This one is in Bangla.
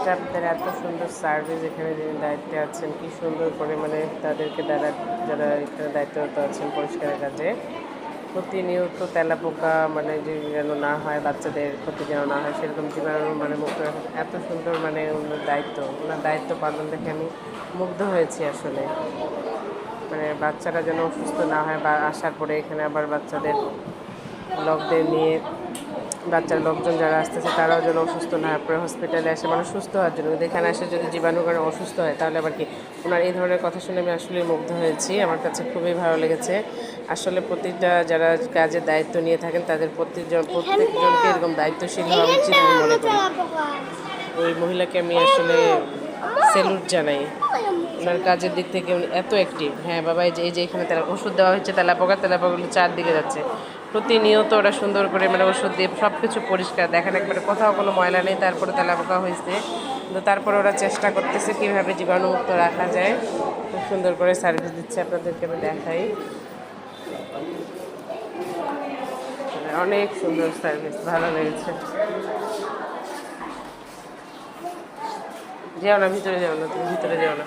স্টাফদের এত সুন্দর সার্ভিস, এখানে যিনি দায়িত্বে আছেন কি সুন্দর করে মানে তাদেরকে দ্বারা যারা এখানে দায়িত্বরত আছেন পরিষ্কারের কাজে প্রতিনিয়ত তেলাপোকা মানে যে যেন না হয়, বাচ্চাদের ক্ষতি যেন না হয় সেরকম জীবাণু মানে মুক্ত রাখা এত সুন্দর মানে ওনার দায়িত্ব পালন দেখে আমি মুগ্ধ হয়েছি আসলে। মানে বাচ্চারা যেন অসুস্থ না হয় বা আসার পরে এখানে আবার বাচ্চাদের লোকজন যারা আসতেছে তারাও যেন অসুস্থ না হয়, পরে হসপিটালে আসে মানুষ সুস্থ হওয়ার জন্য, কিন্তু এখানে আসে যদি জীবাণুর কারণে অসুস্থ হয় তাহলে আবার কি। ওনার এই ধরনের কথা শুনে আমি আসলে মুগ্ধ হয়েছি, আমার কাছে খুবই ভালো লেগেছে। আসলে প্রতিটা যারা কাজের দায়িত্ব নিয়ে থাকেন তাদের প্রত্যেকজনকে এরকম দায়িত্বশীল হওয়া উচিত আমি মনে করি। ওই মহিলাকে আমি আসলে স্যালুট জানাই, ওনার কাজের দিক থেকে উনি এত অ্যাক্টিভ। হ্যাঁ বাবা, এই যে এখানে ওষুধ দেওয়া হচ্ছে তেলাপোকাগুলো চারদিকে যাচ্ছে, প্রতিনিয়ত ওরা সুন্দর করে মানে ওষুধ দিয়ে সব কিছু পরিষ্কার দেখেন, একবারে কোথাও কোনো ময়লা নেই, তারপরে তেলাপোকা হয়েছে কিন্তু তারপরে ওরা চেষ্টা করতেছে কীভাবে জীবাণুমুক্ত রাখা যায়। খুব সুন্দর করে সার্ভিস দিচ্ছে, আপনাদেরকে আমি দেখাই। অনেক সুন্দর সার্ভিস, ভালো লেগেছে। যেও না, ভিতরে যেও না, তুমি ভিতরে যেও না।